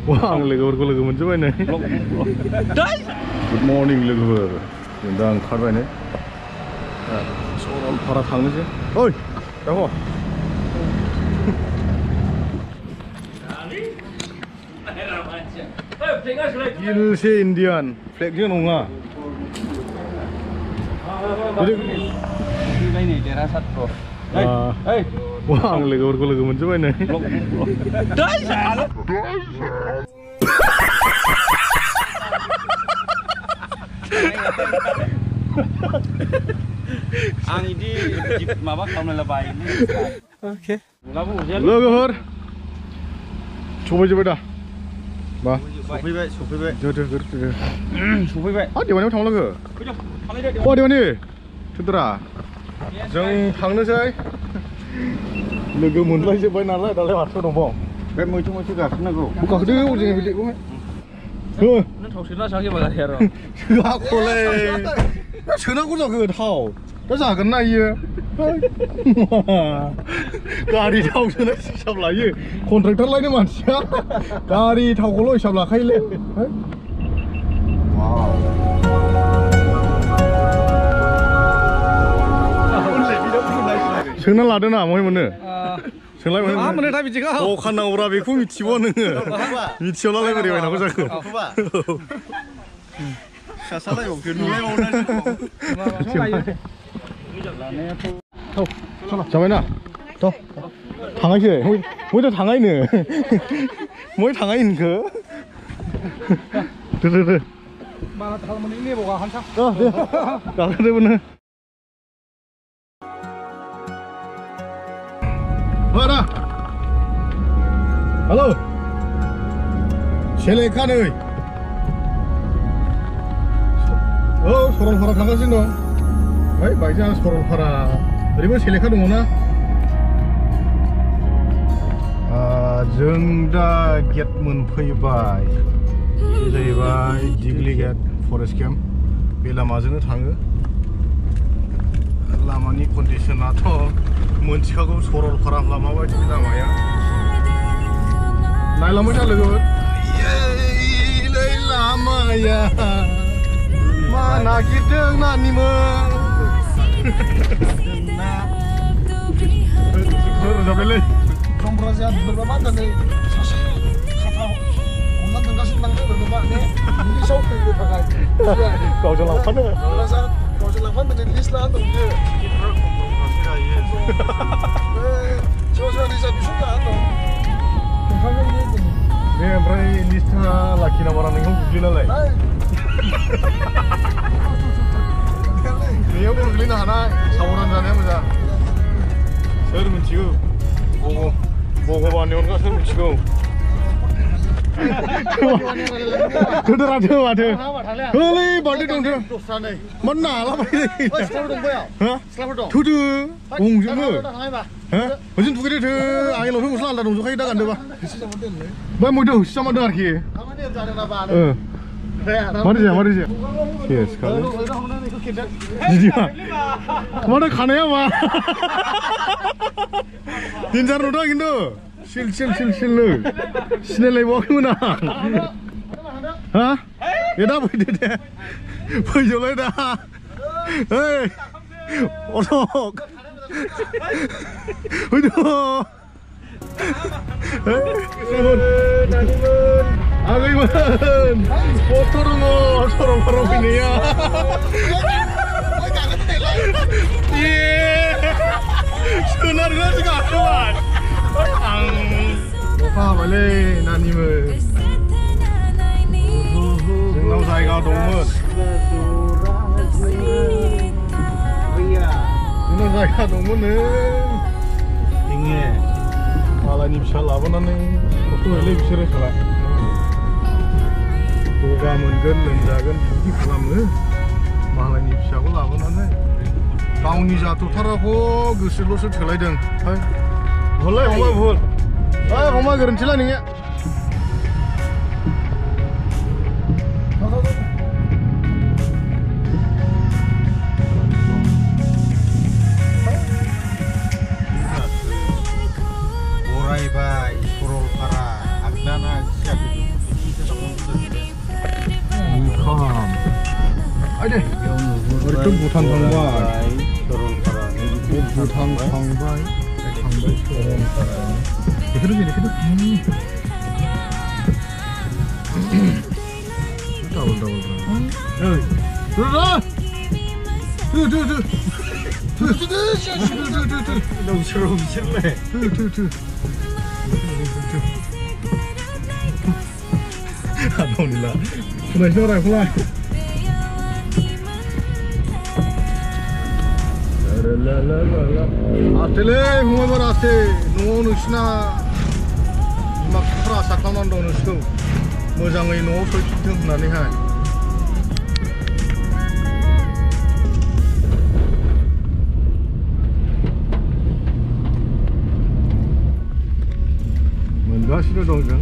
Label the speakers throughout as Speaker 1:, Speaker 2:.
Speaker 1: wah लोगोफोरखौ लोगो मोनजोबबाय नै गुड मर्निं लोगोफोर जों दा ओंखारबाय नै सरलपारा थांनोसै ओइ दाहो गिलसे इन्डियान फ्लेगजों नङा wah लोगोफोरखौ लोगो मोनजोबबाय नै
Speaker 2: आं इदि माबा खालामनायला बायो
Speaker 1: ओके लोगोफोर सफैजोबबाय दा बा
Speaker 2: सफैबाय
Speaker 1: सफैबाय हा देवानियाव थांनो लोगो अ देवानि थुद्रा जों थांनोसै लोगो मोनलायजोबबाय नालाय दालाय माथो दंबाव
Speaker 2: बे मैथो गाखोनांगौ
Speaker 1: गाखोदो जों बिदिखौहाय
Speaker 2: नों थाव सोना साखै बागारि आरो
Speaker 1: सोआखौलै सोनांगौ जाखो थाव दा जागोन ना इयो गारि थाव सोनाय हिसाब लायो कन्ट्रेक्टर लायनो मानसिया गारि थावखौल' हिसाब लाखायोलै सोंना लादो ना महाय मोनो सोंलाय मोनो दा बिदिखौ दखान नांगौब्रा बेखौ मिथिबाव नोङो मिथियावलाय बोरै बायनांगौ जाखो जाबायना थ' थाङाखै मयदा थाङायनो मय थाङाय नोंखो दे बारा थालमोन नेबाव गाखानोसै दे गाखोदोबोनो Mana? Halo. Seleka nih. Oh, Sorolpara थांगासिनो दं. बाइकजों सरलपारा ओरैबो सेलेखा दङ ना? जों दा गेट मोनफैबाय। बे जाहैबाय दिग्लि गेट फरेस्ट केम्प। बे लामाजोंनो थाङो। लामानि कन्डिसनाथ' मोनथिखागौ सरलपारा लामा बायदि लामाया नायलांबाय था लोगोफोर लामाया मा नागिरदों नानिमोन रोजाबलायलै
Speaker 3: Kompresi berbapa dari sasa kata orang tengah senang tu berbapa ni ini show tu pakai.
Speaker 1: Kau jalan apa ni?
Speaker 3: Kau jalan apa menjadi list lah tu je. Coba list tu sudah tu. Kau ni ni.
Speaker 1: Ni berapa list laki nama orang ni Google lah. Ni yang Google ni mana? Sahuran sana mana? Saya mencium. 먹어봤네 오늘 가서 미치고 그들한테 와대 헐리 멀리 동들 만나 알아봐야 투드 공주는 무슨 두 개를 아니 너무 무슨 알다 동주 가이다 간다 봐 뭐 뭐도 시작만 더 할게 말이지 yes 가네 지지야 뭐라 가네야 와 Dinjar udah gitu, sil lu, sini lewat mana? Hah? Ya dah boleh deh, boleh jual dah. Hei, orang, udah, Agaiman, foto dulu, sorong ini ya. Sebenarnya juga kawan. Apa boleh nanimen? Senang saya kau dongmen. Senang saya kau dongmen ni. Ingin. Malah ni bisa lawan ni. Waktu ini bisa salah. Boga mungkin lenjakan pergi kelam ni. Malah ni bisa kau lawan ni. गावनि जाथ'थाराखौ गोसोल'सो थोलायदों भुललै फंबाय भुल फंबाय गोरोन्थिला नोंनिया
Speaker 2: बरायबाय सरलपारा आगदा
Speaker 1: Ayo deh. Itu Bhutan Thangbai. Bhutan Thangbai. Itu sini itu. Tahu. Alhamdulillah. Mulai. Atele, humai berate. Nuo nusna makra sakaman dong nusu. Mojangai nuo soitung nani hai. Mengasih dong kan,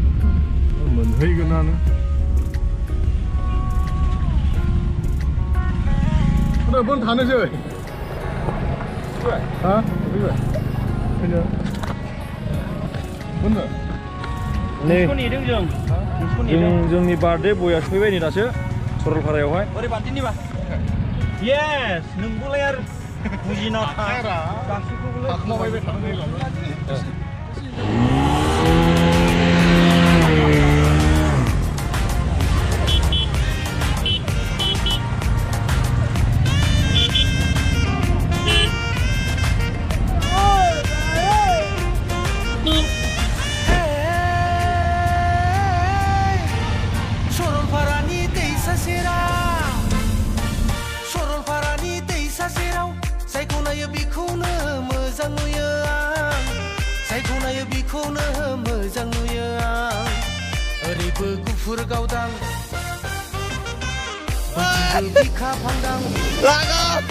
Speaker 1: menhei kenana. Udah pun tanah sih. Hah? Bener. Bener.
Speaker 2: Suni dong जोंनि बार्थडे बया सफैबाय नै दासो सरलपारायावहाय ओरै बान्थिनि बा येस नोंबोलाय आरो बुजिना थारा गासैखौबोलाय
Speaker 1: माबायबाय थानानै
Speaker 4: Gufur gaudang, bika pandang, lagau.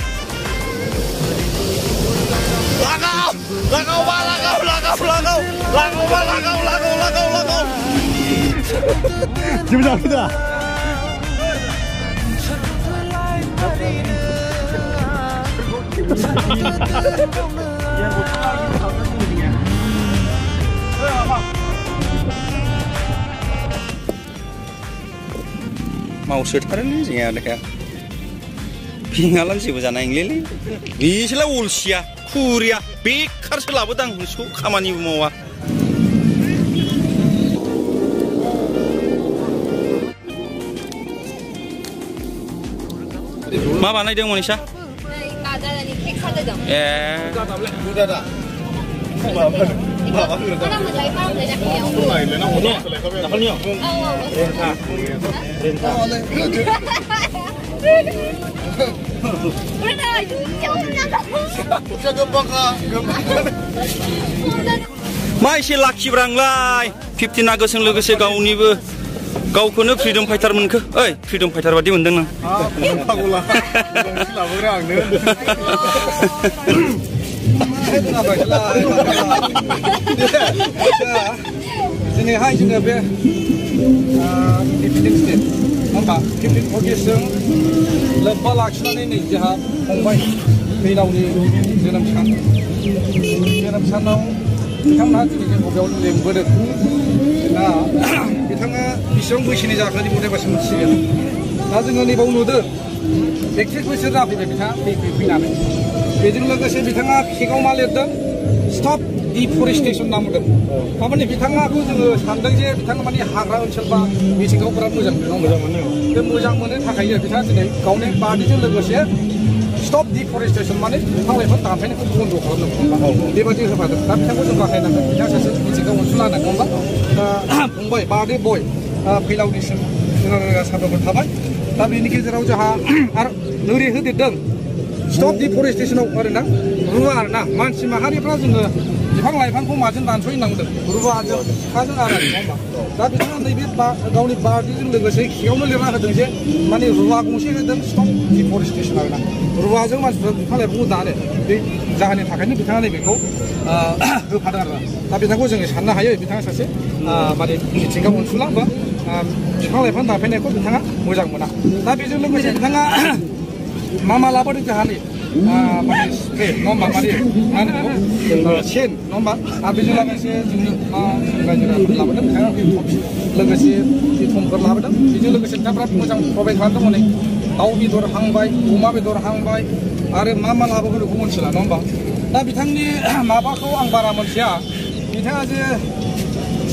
Speaker 1: Kita.
Speaker 2: Mau setarnya sih ada kayak pinggalan sih bejana Inggris ini ulsia kuria bekar selalu dang musuh kamani mau ma banai dong Monisha
Speaker 1: Sudah dah.
Speaker 2: Masih laki beranglah 15 Agustus लोगोसे गावनिबो गावखौनो freedom fighter मोनखो ओइ freedom fighter बादि मोनदों नों
Speaker 1: फागुला लाबोग्रा आंनो
Speaker 3: दिनैहाय जोङो बे डिफेन्डिं स्टेट होमबा 15 अगस्टजों लोब्बा लाखिनानै नै जोंहा फंबाय फैलावनि जोनोम सानाव बिथांमोनहा दिनै जोंखौ बेयाव लेंबोदों दा बिथाङा बेसेबां बैसोनि जाखो दिबुथायबासो मिथिगोन दा जोङो नैबाव नुदों 31 बोसोर जाफैबाय बिथाङा फैनानै बेजों लोगोसे बिथाङा केकआव मा लिरदों स्टप डिफरेस्टेसन नाम होदों थारमाने बिथाङाखौ जोङो सानदों जे बिथाङा माने हाग्रा ओनसोल बा मिथिंगाखौ बिराद मोजां मोनो बे मोजां मोननो थाखायनो बिथाङा दिनै गावनि बार्डेजों लोगोसे स्टप डिफरेस्टेसन माने बिफां लाइफां दानफायनायखौ बन्द खालामदों बेबायदि होफादों दा बिथांखौ जों बाख्नायनांगोन बिथाङा सासे मिथिंगा अनसुला होनांगौ होमबा दा फंबाय बार्डे बय फैलावनिसिम रोजा साबायखर थाबाय दा बेनि गेजेराव जोंहा आरो नोरै होदेरदों स्टप डिफरेस्टेसनाव आरोना रुवा आरोना मानसि माहारिफ्रा जोङो बिफां लाइफांखौ माजों दानस'हैनांगौ रुवाजों सिखाजों आरो नङा होमबा दा बिथाङा नैबे गावनि बार्डेजों लोगोसे खियावनो लिरना होदों जे माने रुवा गंसे होदों स्टप डिफरेस्टेसन आरोना रुवाजों मानसिफ्रा बिफां लाइफांखौ दानो बे जाहोननि थाखायनो बिथाङा नैबेखौ होफादों आरोना दा बिथांखौ जोङो साननो हायो बिथाङा सासे माने मिथिंगा अनसुला बा बिफां लाइफां दानफायनायखौ बिथाङा मोजां मोना दा बेजों लोगोसे बिथाङा मा लाबोदों जोंहा नै माने स्प्रे नङा होमबा माने मा होनो सेन नङा होमबा आरो बेजों लोगोसे जोंनो रायजो लाबोदों बिथाङा लोगोसे बिथनफोर लाबोदों बेजों लोगोसे बिथाङा बिराद मोजां प्रभाइड खालामदों हनै दाउ बेदर हांबाय अमा बेदर हांबाय आरो मा लाबोगोन बेखौ मोनथिला नङा होमबा दा बिथांनि माबाखौ आं बारा मोनथिया बिथाङा जे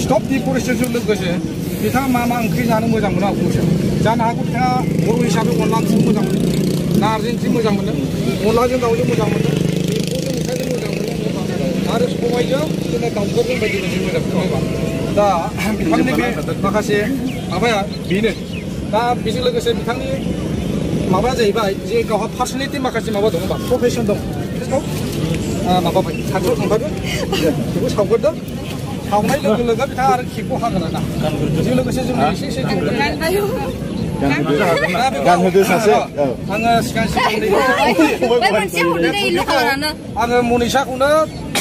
Speaker 3: स्टप डिफरेस्टेसनजों लोगोसे बिथाङा मा ओंख्रि जानो मोजां मोनो आं बुंसै जानो हागौ बिथाङा बर' हिसाबै अनला ओंख्रि मोजां मोनो नारजि ओंख्रि मोजां मोनो अनलाजों दाउजों मोजां मोनो एम्फौजों मैथाजों मोजां मोनो आरो सबायजों बिदिनो दाउफोरजों बायदि बायदि मोजां मोनो दा बिथांनि बे माखासे माबाया बेनो दा बेजों लोगोसे बिथांनि माबाया जाहैबाय जे गावहा पार्सनेलिटि माखासे माबा दं होनबा प्रफेसन दं बेखौ माबाबाय खाथियाव थांबायबो बेखौ सावगोरदों सावनाय लोगो लोगो बिथाङा आरो केकखौ हागोन आरोना बेजों लोगोसे जों एसे
Speaker 1: गानहोदो सासे
Speaker 3: आङो सिगां आङो मनिषाखौनो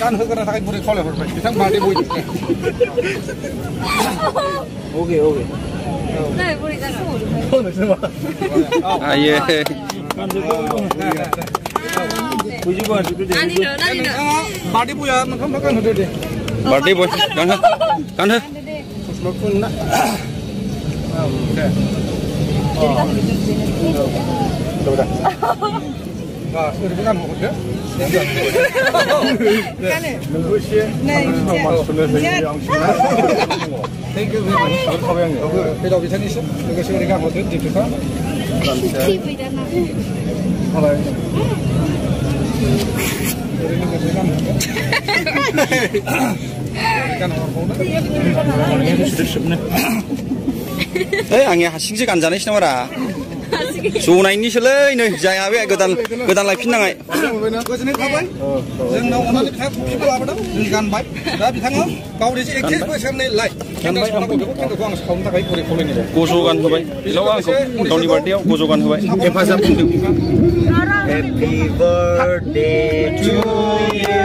Speaker 3: गानहोग्रोनो थाखाय गुरै खावलायहरबाय बिथां बार्थडे बय
Speaker 2: अके
Speaker 5: आयो
Speaker 3: बार्थडे बया नोंथांमोना गानहोदो दे
Speaker 5: बार्थडे बय गानहो
Speaker 3: ओरैबो गानहरदो थेंक इउ फैलाव बिथांनिसिम लोगोसे ओरै गानहरदो दिपा
Speaker 5: आंनि हारसिंसो गानजानायसो नामारा जनायनिसोलै नै जाया बे गोदान लायफिननाङा
Speaker 3: गोजोननाय थाबाय जोंनाव अननानै बिथाङा कफिबो लाबोदों जों गानबाय दा बिथाङा गावनि जे 31 बोसोरनि लाइफ केन्डाल संनांगौ बेखौ केन्डालखौ आं सावनो थाखाय गुरै खावलायनाय जाबाय
Speaker 5: गज' गानहोबाय बेनाव आंखौ गावनि बार्थडेआव गज' गानहोबाय हेफाजाब होदों
Speaker 2: Happy birthday to you.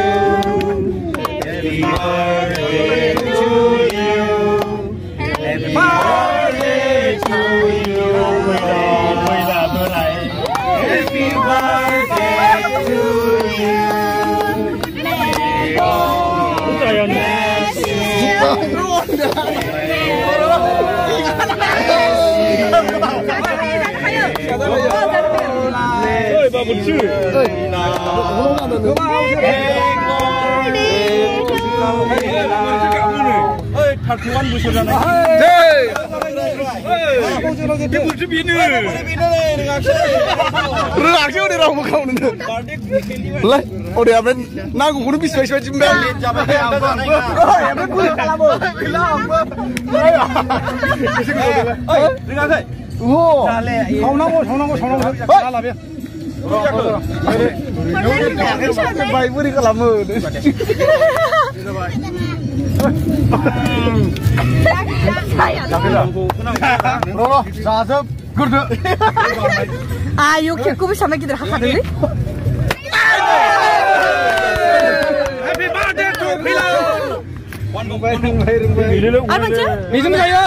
Speaker 2: Happy birthday to you. Happy birthday to you. Happy birthday to you.
Speaker 1: बाय बोरै खालामो जाजोबग्रोदो
Speaker 6: आयौ केकखौबो सामना गिदिर हाखादोंलै
Speaker 3: Happy birthday to Philo
Speaker 6: आरो मोनसे
Speaker 3: बेजों जायो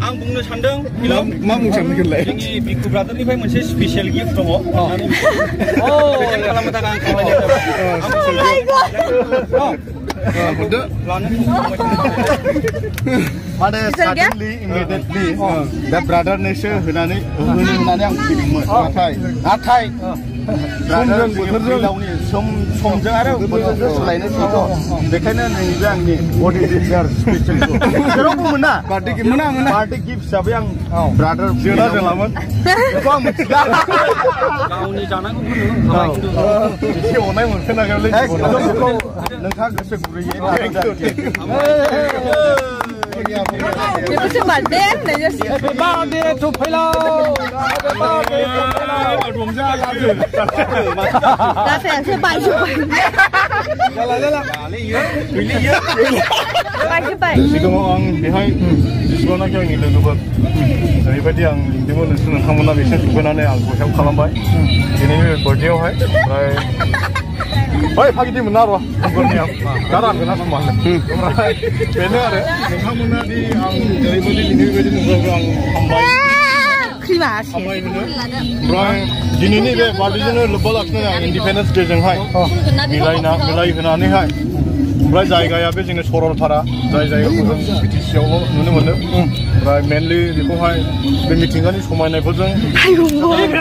Speaker 5: आं बुंनो सानदों
Speaker 1: मा बुंनो सानदोंलाय
Speaker 5: जोंनि बिखु ब्रादारनिफ्राय मोनसे स्पेसियेल गिफ्ट दङ खालामनो थाखाय आं
Speaker 1: माने साडेनलि इमिडियेटलि दा ब्रादारनोसो होनानै आं फैदोंमोन नाथाय समजों आरो बोथोरजों सोलायनाय दङ बेखायनो नैबे आंनि बडि रिपेयार स्पेसियेलखौ जेरावबो मोना बार्थडे गिफ्ट हिसाबै आं ब्रादार जोलामोन बेखौ आं मिथिला
Speaker 5: गावनि जानांगौ
Speaker 1: एसे अननाय मोनखोनांगौलै नोंथाङा गोसो गुरैयै
Speaker 6: बेखौसो बार्थडे होननाय जासिगोन
Speaker 3: Happy birthday to Philo
Speaker 6: दाफायासो बायजोब्बाय बायजोब्बाय
Speaker 1: सिगाङाव आं बेहाय जेसेबांनाखि आंनि लोगोफोर ओरैबायदि आं लिंदोंमोन नोंथांमोना बिसोर सफैनानै आंखौ हेल्प खालामबाय दिनैनि बार्थडेआवहाय ओमफ्राय ओइ फागिदि मोना र' न'खरनियाव दा रानगोन ना समान ओमफ्राय बेनो आरो नोंथांमोना di ang dari beli ini beli nunggu ang hambai.
Speaker 6: Krima sih.
Speaker 1: Hambai mana? Bray, jini ni be badi jene lebal akna yang Independence Day jeng hai. Milai kena ni hai. Bray जायगा या बे जोंनि सरलपारा जाय जायगाखौ जों बिटिसिआव नुनो मोनो ओमफ्राय मेनलि बेखौहाय बे मिथिंगानि समायनायफोरजों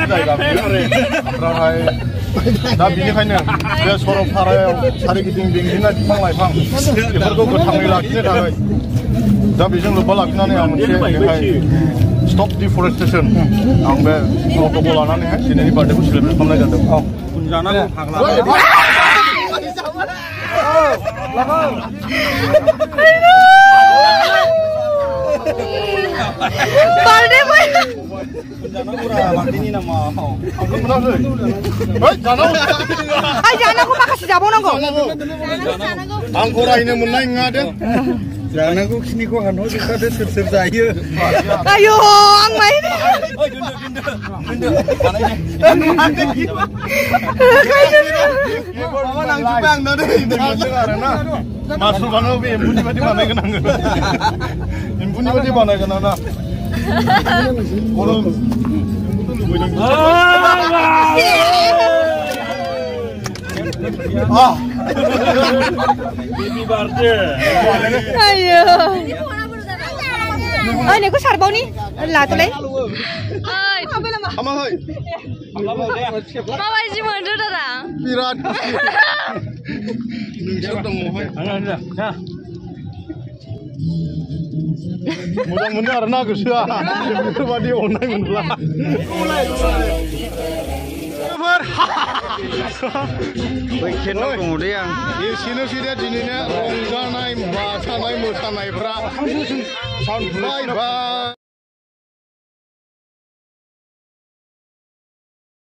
Speaker 1: जायगा ओमफ्राय दा बिनिखायनो बे सरलपारायाव सारिगिदिं बेंगिनाय बिफां लाइफां बेफोरखौ गोथाङै लाखिनो थाखाय दा बेजों लोब्बा लाखिनानै आं मोनसे बेहाय स्टप डिफरेस्टेसन आं बे अट'खौ लानानैहाय दिनैनि बार्थडेखौ सेलेब्रेट खालामनाय जादों
Speaker 2: जानांगौ फाग्ला
Speaker 6: Birthday boy. Jangan aku makasih jabon aku.
Speaker 1: Angko raine menai ngade.
Speaker 3: Jangan aku sini kok hano kita ada ser saya.
Speaker 6: Ayo, ang main.
Speaker 1: Masuk kan lebih impuni berarti mana kenang. Impuni berarti mana kenang na.
Speaker 2: Happy birthday.
Speaker 6: Ayo. Ay, ni ko sarbaw ni. Lato lay.
Speaker 7: Ay.
Speaker 1: Ama hoy.
Speaker 7: Mama isi mundur dah.
Speaker 1: Pirat. Nunggu dong hoy.
Speaker 2: Ya.
Speaker 1: Mudah-mudahan karena kesua. Berbadi online menbelah. Sini dinanya rongjanai, mosaनाय, मोसानायफ्रा सानफ्राय